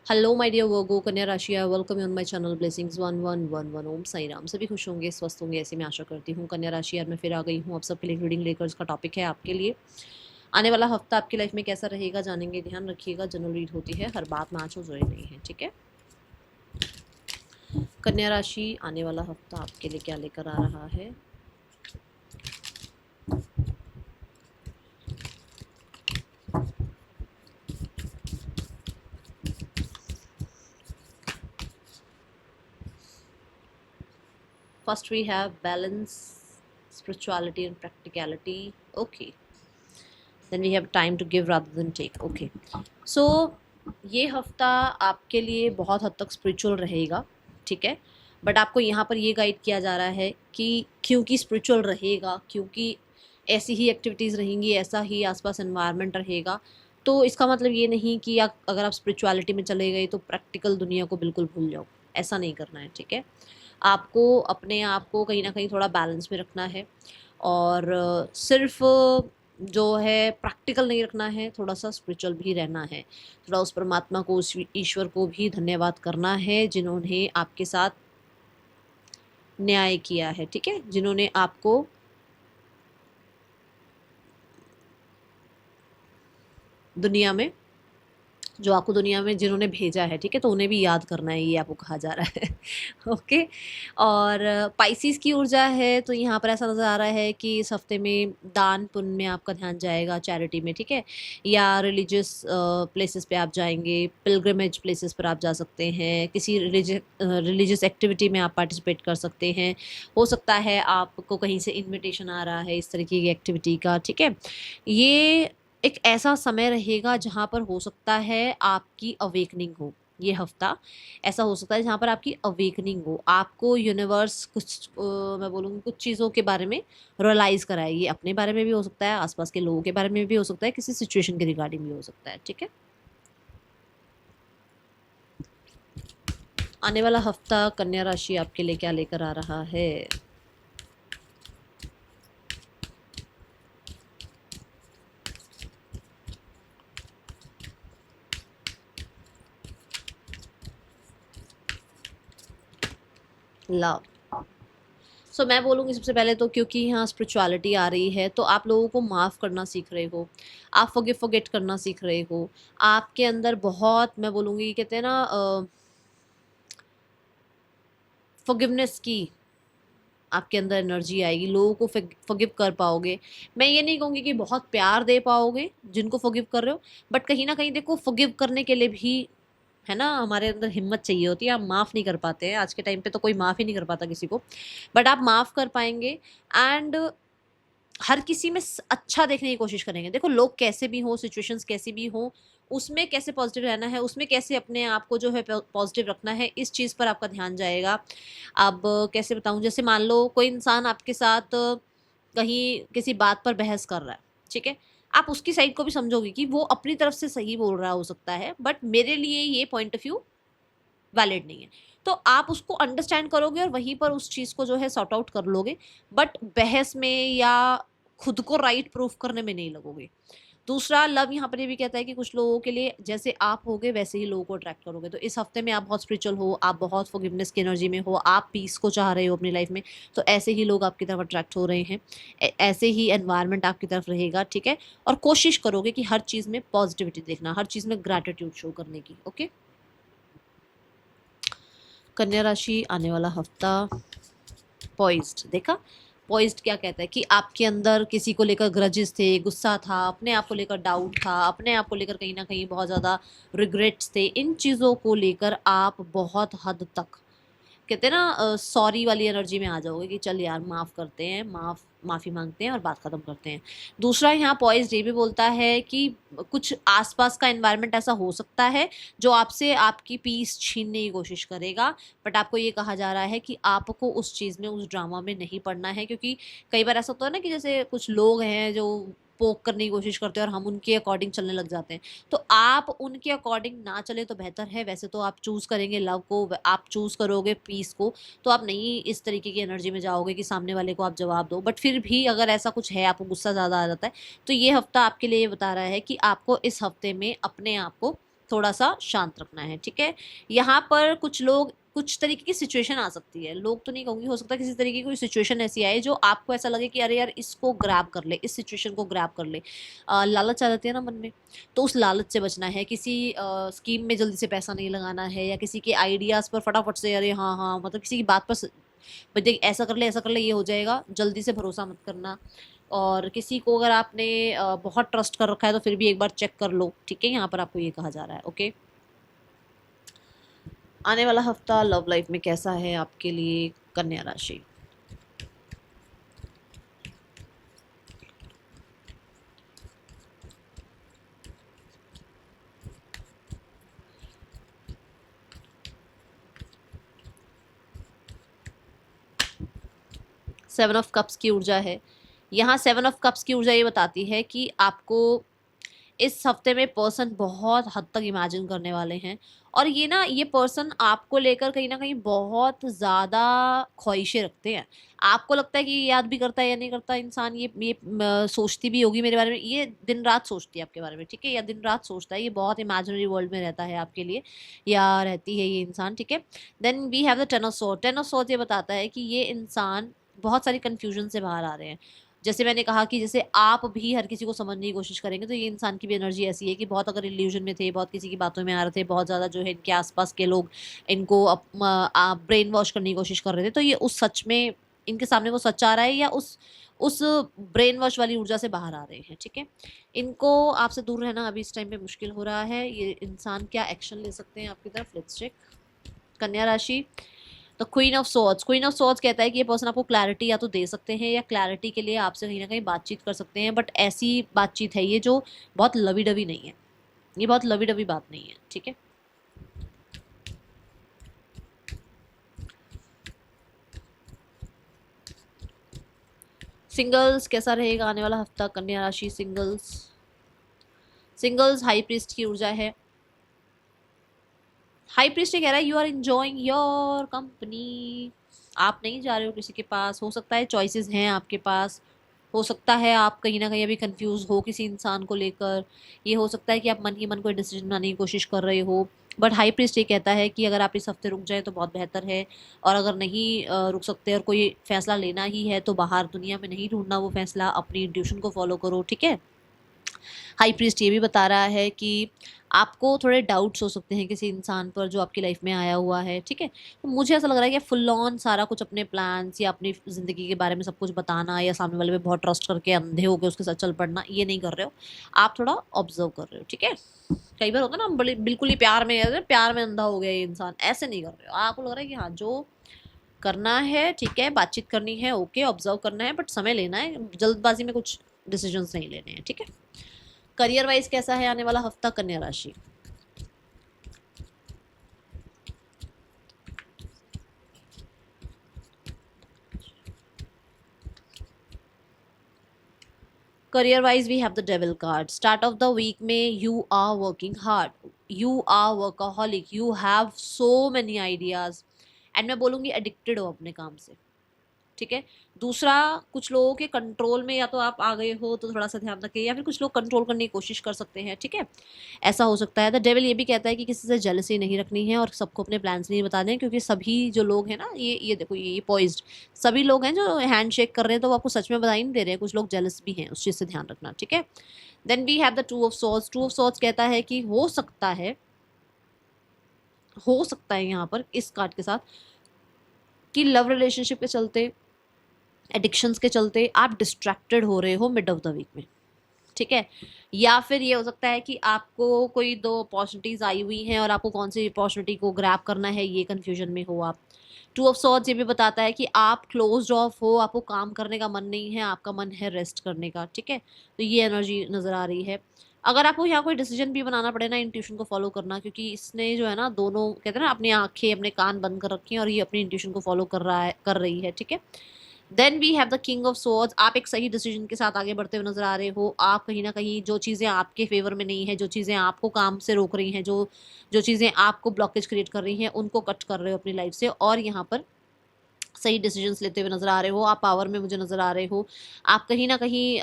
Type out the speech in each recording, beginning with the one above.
Hello my dear वर्गो कन्या राशि, I welcome you on my channel blessings 1111 ओम साई राम। सभी खुश होंगे, स्वस्थ होंगे, ऐसी मैं आशा करती हूँ। कन्या राशि यार मैं फिर आ गई हूँ आप सबके लिए रीडिंग लेकर। इसका टॉपिक है आपके लिए आने वाला हफ्ता आपकी लाइफ में कैसा रहेगा, जानेंगे। ध्यान रखिएगा, जनरल रीड होती है, हर बात मैच हो जरूरी नहीं है, ठीक है। कन्या राशि आने वाला हफ्ता आपके लिए क्या लेकर आ रहा है। First we have balance, spirituality and practicality. Okay, then we have time to give rather than take. Okay, so ये हफ्ता आपके लिए बहुत हद तक स्पिरिचुअल रहेगा, ठीक है। बट आपको यहाँ पर ये गाइड किया जा रहा है कि क्योंकि स्पिरिचुअल रहेगा, क्योंकि ऐसी ही एक्टिविटीज़ रहेंगी, ऐसा ही आसपास एनवायरनमेंट रहेगा, तो इसका मतलब ये नहीं कि अगर आप स्पिरिचुअलिटी में चले गए तो प्रैक्टिकल दुनिया को बिल्कुल भूल जाओ। ऐसा नहीं करना है, ठीक है। आपको अपने आप को कहीं ना कहीं थोड़ा बैलेंस में रखना है, और सिर्फ जो है प्रैक्टिकल नहीं रखना है, थोड़ा सा स्पिरिचुअल भी रहना है। थोड़ा उस परमात्मा को, उस ईश्वर को भी धन्यवाद करना है जिन्होंने आपके साथ न्याय किया है, ठीक है, जिन्होंने आपको दुनिया में, जो आपको दुनिया में जिन्होंने भेजा है, ठीक है, तो उन्हें भी याद करना है, ये आपको कहा जा रहा है। ओके। और पाइसिस की ऊर्जा है, तो यहाँ पर ऐसा नज़र आ रहा है कि इस हफ्ते में दान पुण्य में आपका ध्यान जाएगा, चैरिटी में, ठीक है, या रिलीजियस प्लेसेस पे आप जाएंगे, पिलग्रिमेज प्लेसेस पर आप जा सकते हैं, किसी रिलीजियस एक्टिविटी में आप पार्टिसिपेट कर सकते हैं। हो सकता है आपको कहीं से इन्विटेशन आ रहा है इस तरीके की एक्टिविटी का, ठीक है। ये एक ऐसा समय रहेगा जहाँ पर हो सकता है आपकी अवेकनिंग हो। ये हफ्ता ऐसा हो सकता है जहाँ पर आपकी अवेकनिंग हो, आपको यूनिवर्स कुछ मैं बोलूँगी कुछ चीज़ों के बारे में रियलाइज़ कराए। ये अपने बारे में भी हो सकता है, आसपास के लोगों के बारे में भी हो सकता है, किसी सिचुएशन के रिगार्डिंग भी हो सकता है, ठीक है। आने वाला हफ्ता कन्या राशि आपके लिए क्या लेकर आ रहा है। लव। सो मैं बोलूँगी सबसे पहले तो, क्योंकि यहाँ स्पिरिचुअलिटी आ रही है, तो आप लोगों को माफ़ करना सीख रहे हो, आप फॉरगिव करना सीख रहे हो। आपके अंदर बहुत, मैं बोलूँगी, कहते हैं ना, फॉरगिवनेस की आपके अंदर एनर्जी आएगी, लोगों को फॉरगिव कर पाओगे। मैं ये नहीं कहूँगी कि बहुत प्यार दे पाओगे जिनको फॉरगिव कर रहे हो, बट कहीं ना कहीं देखो, फॉरगिव करने के लिए भी है ना, हमारे अंदर हिम्मत चाहिए होती है। हम माफ़ नहीं कर पाते हैं, आज के टाइम पे तो कोई माफ़ ही नहीं कर पाता किसी को, बट आप माफ़ कर पाएंगे। एंड हर किसी में अच्छा देखने की कोशिश करेंगे। देखो, लोग कैसे भी हों, सिचुएशंस कैसी भी हों, उसमें कैसे पॉजिटिव रहना है, उसमें कैसे अपने आप को जो है पॉजिटिव रखना है, इस चीज़ पर आपका ध्यान जाएगा। अब कैसे बताऊँ, जैसे मान लो कोई इंसान आपके साथ कहीं किसी बात पर बहस कर रहा है, ठीक है, आप उसकी साइड को भी समझोगे कि वो अपनी तरफ से सही बोल रहा हो सकता है, बट मेरे लिए ये पॉइंट ऑफ व्यू वैलिड नहीं है। तो आप उसको अंडरस्टैंड करोगे और वहीं पर उस चीज़ को जो है सॉर्ट आउट कर लोगे, बट बहस में या खुद को राइट प्रूफ करने में नहीं लगोगे। दूसरा, लव यहाँ पर ये भी कहता है कि कुछ लोगों के लिए जैसे आप होगे वैसे ही लोगों को अट्रैक्ट करोगे। तो इस हफ्ते में आप बहुत स्पिरिचुअल हो, आप बहुत फॉरगिवनेस की एनर्जी में हो, आप पीस को चाह रहे हो अपनी लाइफ में, तो ऐसे ही लोग आपकी तरफ अट्रैक्ट हो रहे हैं। ऐसे ही एनवायरनमेंट आपकी तरफ रहेगा, ठीक है। और कोशिश करोगे कि हर चीज़ में पॉजिटिविटी देखना, हर चीज़ में ग्रैटिट्यूड शो करने की। ओके। कन्या राशि आने वाला हफ्ता पॉइज्ड। देखा, पॉइज्ड क्या कहता है कि आपके अंदर किसी को लेकर ग्रजेस थे, गुस्सा था, अपने आप को लेकर डाउट था, अपने आप को लेकर कहीं ना कहीं बहुत ज़्यादा रिग्रेट्स थे। इन चीज़ों को लेकर आप बहुत हद तक, कहते हैं ना, सॉरी वाली एनर्जी में आ जाओगे कि चल यार माफ़ करते हैं, माफ़ी मांगते हैं और बात ख़त्म करते हैं। दूसरा, यहाँ पॉइज ये भी बोलता है कि कुछ आसपास का एनवायरनमेंट ऐसा हो सकता है जो आपसे आपकी पीस छीनने की कोशिश करेगा, बट आपको ये कहा जा रहा है कि आपको उस चीज़ में, उस ड्रामा में नहीं पड़ना है। क्योंकि कई बार ऐसा होता है ना कि जैसे कुछ लोग हैं जो पोक करने की कोशिश करते हैं और हम उनके अकॉर्डिंग चलने लग जाते हैं, तो आप उनके अकॉर्डिंग ना चले तो बेहतर है। वैसे तो आप चूज़ करेंगे लव को, आप चूज़ करोगे पीस को, तो आप नहीं इस तरीके की एनर्जी में जाओगे कि सामने वाले को आप जवाब दो। बट फिर भी अगर ऐसा कुछ है, आपको गुस्सा ज़्यादा आ जाता है, तो ये हफ्ता आपके लिए ये बता रहा है कि आपको इस हफ्ते में अपने आप को थोड़ा सा शांत रखना है, ठीक है। यहाँ पर कुछ तरीके की सिचुएशन आ सकती है, लोग तो नहीं कहूँगी, हो सकता है किसी तरीके की कोई सिचुएशन ऐसी आए जो आपको ऐसा लगे कि अरे यार इसको ग्रैब कर ले, इस सिचुएशन को ग्रैब कर ले। लालच आ जाती है ना मन में, तो उस लालच से बचना है। किसी स्कीम में जल्दी से पैसा नहीं लगाना है, या किसी के आइडियाज़ पर फटाफट से अरे हाँ हाँ, मतलब किसी की बात पर भाई देख ऐसा कर ले ये हो जाएगा, जल्दी से भरोसा मत करना। और किसी को अगर आपने बहुत ट्रस्ट कर रखा है तो फिर भी एक बार चेक कर लो, ठीक है। यहाँ पर आपको ये कहा जा रहा है, ओके। आने वाला हफ्ता लव लाइफ में कैसा है आपके लिए, कन्या राशि। सेवन ऑफ कप्स की ऊर्जा है यहाँ। सेवन ऑफ कप्स की ऊर्जा ये बताती है कि आपको इस हफ्ते में पर्सन बहुत हद तक इमेजिन करने वाले हैं, और ये ना ये पर्सन आपको लेकर कहीं ना कहीं बहुत ज़्यादा ख्वाहिशें रखते हैं। आपको लगता है कि ये याद भी करता है या नहीं करता इंसान, ये सोचती भी होगी मेरे बारे में, ये दिन रात सोचती है आपके बारे में, ठीक है, या दिन रात सोचता है, ये बहुत इमेजिनरी वर्ल्ड में रहता है आपके लिए, या रहती है ये इंसान, ठीक है। Then we have the ten of sword. Ten of sword ये बताता है कि ये इंसान बहुत सारी कन्फ्यूजन से बाहर आ रहे हैं। जैसे मैंने कहा कि जैसे आप भी हर किसी को समझने की कोशिश करेंगे, तो ये इंसान की भी एनर्जी ऐसी है कि बहुत अगर इल्यूजन में थे, बहुत किसी की बातों में आ रहे थे, बहुत ज़्यादा जो है इनके आसपास के लोग इनको ब्रेन वॉश करने की कोशिश कर रहे थे, तो ये उस सच में इनके सामने वो सच आ रहा है, या उस ब्रेन वॉश वाली ऊर्जा से बाहर आ रहे हैं, ठीक है। इनको आपसे दूर रहना अभी इस टाइम पे मुश्किल हो रहा है। ये इंसान क्या एक्शन ले सकते हैं आपकी तरफ, लेट्स चेक। कन्या राशि, तो queen of swords. Queen of swords कहता है कि ये पर्सन आपको क्लैरिटी या तो दे सकते हैं, या क्लैरिटी के लिए आपसे कहीं ना कहीं बातचीत कर सकते हैं, बट ऐसी बातचीत है ये जो बहुत लवी डवी नहीं है, ये बहुत लवी डवी बात नहीं है, ठीक है। सिंगल्स कैसा रहेगा आने वाला हफ्ता, कन्या राशि सिंगल्स। सिंगल्स हाई प्रीस्ट की ऊर्जा है। हाई प्रीस्ट कह रहा है you are enjoying your company. आप नहीं जा रहे हो किसी के पास, हो सकता है चॉइसेस हैं आपके पास, हो सकता है आप कहीं ना कहीं अभी कंफ्यूज हो किसी इंसान को लेकर, ये हो सकता है कि आप मन ही मन कोई डिसीजन बनाने की कोशिश कर रहे हो, बट हाई प्रीस्ट ये कहता है कि अगर आप इस हफ्ते रुक जाए तो बहुत बेहतर है, और अगर नहीं रुक सकते और कोई फैसला लेना ही है तो बाहर दुनिया में नहीं ढूंढना वो फैसला, अपनी इंट्यूशन को फॉलो करो, ठीक है। हाई प्रीस्ट ये भी बता रहा है कि आपको थोड़े डाउट्स हो सकते हैं किसी इंसान पर जो आपकी लाइफ में आया हुआ है, ठीक है। तो मुझे ऐसा लग रहा है कि फुल ऑन सारा कुछ अपने प्लान्स या अपनी ज़िंदगी के बारे में सब कुछ बताना, या सामने वाले पे बहुत ट्रस्ट करके अंधे होकर उसके साथ चल पड़ना, ये नहीं कर रहे हो। आप थोड़ा ऑब्जर्व कर रहे हो, ठीक है। कई बार होता है ना हम बड़ी बिल्कुल ही प्यार में अंधा हो गया ये इंसान, ऐसे नहीं कर रहे हो। आपको लग रहा है कि हाँ जो करना है ठीक है, बातचीत करनी है ओके, ऑब्जर्व करना है, बट समय लेना है, जल्दबाजी में कुछ डिसीजंस नहीं लेने हैं, ठीक है। करियर वाइज कैसा है आने वाला हफ्ता, कन्या राशि। Career wise we have the devil card. Start of the week में you are working hard, you are workaholic, you have so many ideas, and मैं बोलूँगी एडिक्टेड हो अपने काम से, ठीक है। दूसरा, कुछ लोगों के कंट्रोल में या तो आप आ गए हो तो थोड़ा सा ध्यान रखें, या फिर कुछ लोग कंट्रोल करने की कोशिश कर सकते हैं, ठीक है। ऐसा हो सकता है। द डेविल ये भी कहता है कि किसी से जेलसी नहीं रखनी है, और सबको अपने प्लान्स नहीं बता दें, क्योंकि सभी जो लोग हैं ना, ये देखो ये पॉइज्ड सभी लोग हैं जो हैंड शेक कर रहे हैं, तो वो आपको सच में बता ही नहीं दे रहे हैं, कुछ लोग जेलस भी हैं, उस चीज़ से ध्यान रखना, ठीक है। Then we have the two of swords. Two of swords कहता है कि हो सकता है यहाँ पर इस कार्ड के साथ कि लव रिलेशनशिप के चलते, एडिक्शंस के चलते आप डिस्ट्रैक्टेड हो रहे हो मिड ऑफ द वीक में, ठीक है। या फिर ये हो सकता है कि आपको कोई दो अपॉर्चुनिटीज़ आई हुई हैं और आपको कौन सी अपॉर्चुनिटी को ग्रैब करना है ये कन्फ्यूजन में हो आप। टू ऑफ सॉर्ड्स ये भी बताता है कि आप क्लोज्ड ऑफ हो, आपको काम करने का मन नहीं है, आपका मन है रेस्ट करने का, ठीक है। तो ये एनर्जी नज़र आ रही है। अगर आपको यहाँ कोई डिसीजन भी बनाना पड़े ना, इंट्यूशन को फॉलो करना, क्योंकि इसने जो है ना दोनों कहते हैं ना अपनी आंखें अपने कान बंद कर रखी हैं और ये अपनी इंट्यूशन को फॉलो कर रही है, ठीक है। Then we have the king of swords. आप एक सही डिसीजन के साथ आगे बढ़ते हुए नजर आ रहे हो। आप कहीं ना कहीं जो चीज़ें आपके फेवर में नहीं है, जो चीज़ें आपको काम से रोक रही हैं, जो चीज़ें आपको ब्लॉकेज क्रिएट कर रही हैं, उनको कट कर रहे हो अपनी लाइफ से, और यहाँ पर सही डिसीजंस लेते हुए नज़र आ रहे हो, आप पावर में मुझे नज़र आ रहे हो, आप कहीं ना कहीं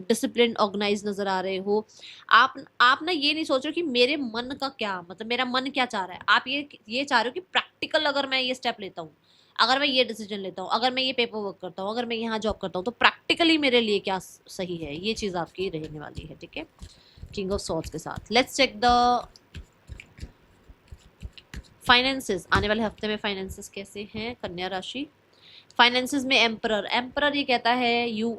डिसिप्लिन ऑर्गेनाइज नज़र आ रहे हो। आप ना ये नहीं सोच रहे हो कि मेरे मन का क्या, मतलब मेरा मन क्या चाह रहा है, आप ये चाह रहे हो कि प्रैक्टिकल अगर मैं ये स्टेप लेता हूँ, अगर मैं ये डिसीजन लेता हूँ, अगर मैं ये पेपर वर्क करता हूँ, अगर मैं यहाँ जॉब करता हूँ, तो प्रैक्टिकली मेरे लिए क्या सही है, ये चीज़ आपकी रहने वाली है। ठीक है, किंग ऑफ सॉर्ड्स के साथ लेट्स चेक द फाइनेंसेस। आने वाले हफ्ते में फाइनेंसेस कैसे हैं कन्या राशि? फाइनेंसेस में एम्परर, एम्परर ये कहता है you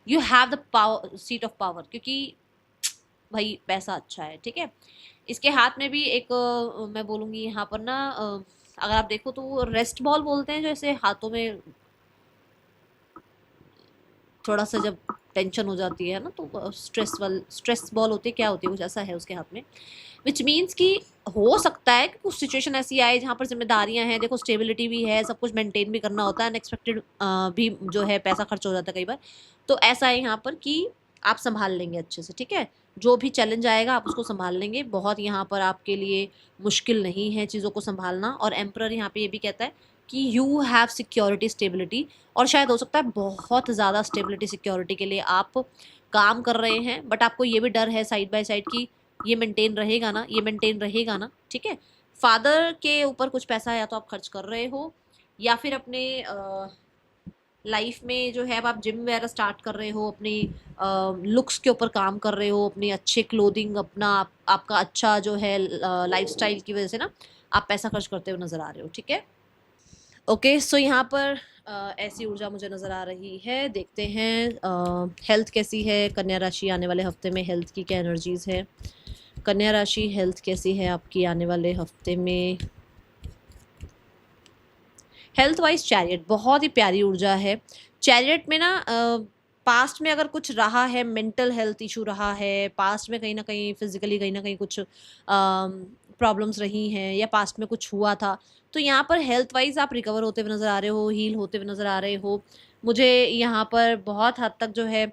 have the power, seat of power, क्योंकि भाई पैसा अच्छा है। ठीक है, इसके हाथ में भी एक मैं बोलूँगी यहाँ पर ना अगर आप देखो तो रेस्ट बॉल बोलते हैं, जो ऐसे हाथों में थोड़ा सा जब टेंशन हो जाती है ना, तो स्ट्रेस बॉल होती है, क्या होती है, कुछ ऐसा है उसके हाथ में, विच मीन्स कि हो सकता है कि कुछ सिचुएशन ऐसी आए जहाँ पर जिम्मेदारियां हैं, देखो स्टेबिलिटी भी है, सब कुछ मेंटेन भी करना होता है, अनएक्सपेक्टेड भी जो है पैसा खर्च हो जाता है कई बार, तो ऐसा है यहाँ पर कि आप संभाल लेंगे अच्छे से। ठीक है, जो भी चैलेंज आएगा आप उसको संभाल लेंगे, बहुत यहाँ पर आपके लिए मुश्किल नहीं है चीज़ों को संभालना। और एम्परर यहाँ पे ये भी कहता है कि यू हैव सिक्योरिटी स्टेबिलिटी, और शायद हो सकता है बहुत ज़्यादा स्टेबिलिटी सिक्योरिटी के लिए आप काम कर रहे हैं, बट आपको ये भी डर है साइड बाय साइड कि ये मेंटेन रहेगा ना, ये मेंटेन रहेगा ना। ठीक है, फादर के ऊपर कुछ पैसा या तो आप खर्च कर रहे हो, या फिर अपने लाइफ में जो है अब आप जिम वगैरह स्टार्ट कर रहे हो, अपनी लुक्स के ऊपर काम कर रहे हो, अपनी अच्छे क्लोथिंग, अपना आपका अच्छा जो है लाइफस्टाइल की वजह से ना आप पैसा खर्च करते हुए नजर आ रहे हो। ठीक है, ओके सो यहाँ पर ऐसी ऊर्जा मुझे नज़र आ रही है। देखते हैं हेल्थ कैसी है कन्या राशि आने वाले हफ्ते में, हेल्थ की क्या एनर्जीज है कन्या राशि, हेल्थ कैसी है आपकी आने वाले हफ्ते में? हेल्थ वाइज चैरियट बहुत ही प्यारी ऊर्जा है। चैरियट में ना पास्ट में अगर कुछ रहा है, मेंटल हेल्थ इशू रहा है पास्ट में, कहीं ना कहीं फिजिकली कहीं ना कहीं कुछ प्रॉब्लम्स रही हैं, या पास्ट में कुछ हुआ था, तो यहाँ पर हेल्थ वाइज आप रिकवर होते हुए नज़र आ रहे हो, हील होते हुए नज़र आ रहे हो। मुझे यहाँ पर बहुत हद तक जो है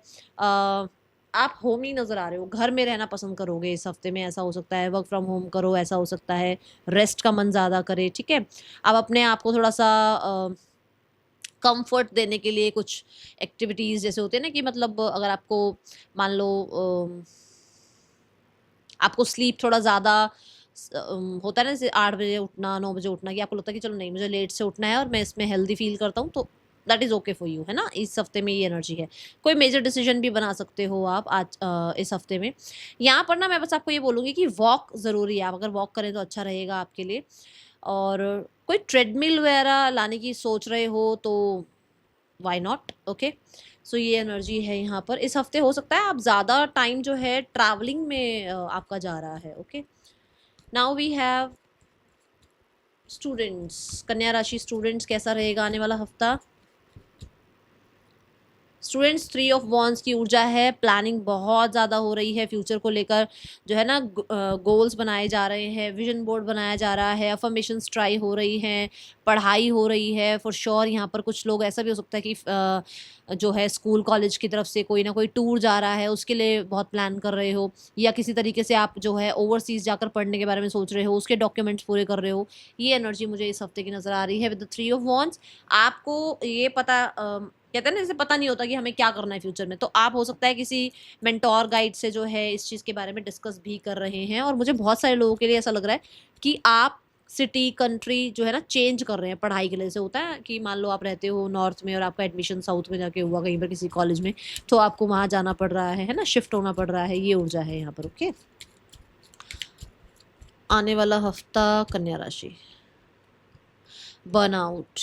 आप होम ही नज़र आ रहे हो, घर में रहना पसंद करोगे इस हफ्ते में, ऐसा हो सकता है वर्क फ्रॉम होम करो, ऐसा हो सकता है रेस्ट का मन ज़्यादा करे। ठीक है, आप अपने आप को थोड़ा सा कंफर्ट देने के लिए कुछ एक्टिविटीज़ जैसे होते हैं ना, कि मतलब अगर आपको मान लो आपको स्लीप थोड़ा ज़्यादा होता है ना, जैसे 8 बजे उठना, 9 बजे उठना, कि आपको लगता है कि चलो नहीं मुझे लेट से उठना है और मैं इसमें हेल्दी फील करता हूँ, तो that is okay for you, है ना। इस हफ्ते में ये एनर्जी है, कोई मेजर डिसीजन भी बना सकते हो आप आज इस हफ्ते में। यहाँ पर ना मैं बस आपको ये बोलूँगी कि वॉक ज़रूरी है, आप अगर वॉक करें तो अच्छा रहेगा आपके लिए। और कोई ट्रेडमिल वगैरह लाने की सोच रहे हो तो वाई नॉट, ओके। सो ये एनर्जी है यहाँ पर। इस हफ्ते हो सकता है आप ज़्यादा टाइम जो है ट्रैवलिंग में आपका जा रहा है, okay. Now we have students, कन्या राशि स्टूडेंट्स कैसा रहेगा आने वाला हफ्ता? स्टूडेंट्स 3 ऑफ वॉन्ड्स की ऊर्जा है, प्लानिंग बहुत ज़्यादा हो रही है फ्यूचर को लेकर, जो है ना गोल्स बनाए जा रहे हैं, विजन बोर्ड बनाया जा रहा है, अफर्मेशंस ट्राई हो रही हैं, पढ़ाई हो रही है फॉर श्योर। यहाँ पर कुछ लोग ऐसा भी हो सकता है कि जो है स्कूल कॉलेज की तरफ से कोई ना कोई टूर जा रहा है, उसके लिए बहुत प्लान कर रहे हो, या किसी तरीके से आप जो है ओवरसीज़ जाकर पढ़ने के बारे में सोच रहे हो, उसके डॉक्यूमेंट्स पूरे कर रहे हो। ये एनर्जी मुझे इस हफ्ते की नज़र आ रही है विद द 3 ऑफ वॉन्ड्स। आपको ये पता कहते हैं ना, जैसे पता नहीं होता कि हमें क्या करना है फ्यूचर में, तो आप हो सकता है किसी मेंटोर गाइड से जो है इस चीज़ के बारे में डिस्कस भी कर रहे हैं। और मुझे बहुत सारे लोगों के लिए ऐसा लग रहा है कि आप सिटी कंट्री जो है ना चेंज कर रहे हैं पढ़ाई के लिए। से होता है कि मान लो आप रहते हो नॉर्थ में और आपका एडमिशन साउथ में जाके हुआ कहीं पर किसी कॉलेज में, तो आपको वहाँ जाना पड़ रहा है ना, शिफ्ट होना पड़ रहा है, ये ऊर्जा है यहाँ पर, ओके। आने वाला हफ्ता कन्या राशि, बर्नआउट।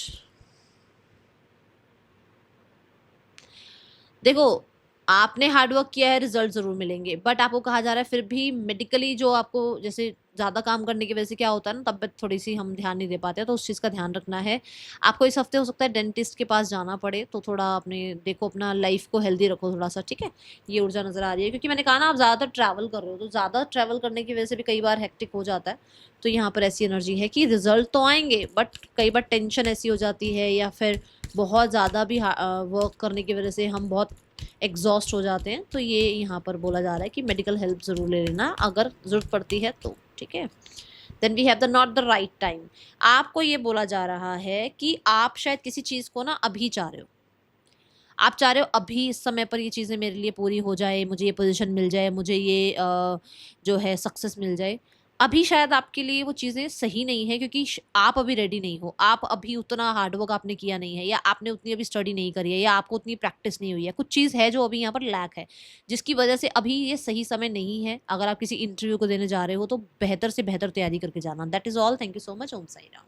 देखो आपने हार्डवर्क किया है, रिजल्ट ज़रूर मिलेंगे, बट आपको कहा जा रहा है फिर भी मेडिकली जो आपको, जैसे ज़्यादा काम करने की वजह से क्या होता है ना, तबियत थोड़ी सी हम ध्यान नहीं दे पाते हैं, तो उस चीज़ का ध्यान रखना है आपको। इस हफ्ते हो सकता है डेंटिस्ट के पास जाना पड़े, तो थोड़ा अपने देखो, अपना लाइफ को हेल्दी रखो थोड़ा सा, ठीक है। ये ऊर्जा नज़र आ रही है, क्योंकि मैंने कहा ना आप ज़्यादातर ट्रैवल कर रहे हो, तो ज़्यादा ट्रैवल करने की वजह से भी कई बार हेक्टिक हो जाता है। तो यहाँ पर ऐसी एनर्जी है कि रिजल्ट तो आएंगे, बट कई बार टेंशन ऐसी हो जाती है, या फिर बहुत ज़्यादा भी वर्क करने की वजह से हम बहुत एग्जॉस्ट हो जाते हैं। तो ये यहाँ पर बोला जा रहा है कि मेडिकल हेल्प ज़रूर ले लेना अगर ज़रूरत पड़ती है तो, ठीक है। Then we have the not the right time. आपको ये बोला जा रहा है कि आप शायद किसी चीज़ को ना अभी चाह रहे हो, आप चाह रहे हो अभी इस समय पर ये चीज़ें मेरे लिए पूरी हो जाए, मुझे ये पोजीशन मिल जाए, मुझे ये जो है सक्सेस मिल जाए। अभी शायद आपके लिए वो चीज़ें सही नहीं है, क्योंकि आप अभी रेडी नहीं हो, आप अभी उतना हार्डवर्क आपने किया नहीं है, या आपने उतनी अभी स्टडी नहीं करी है, या आपको उतनी प्रैक्टिस नहीं हुई है, कुछ चीज़ है जो अभी यहाँ पर लैक है, जिसकी वजह से अभी ये सही समय नहीं है। अगर आप किसी इंटरव्यू को देने जा रहे हो तो बेहतर से बेहतर तैयारी करके जाना। That is all. Thank you so much. Om Sai Ram.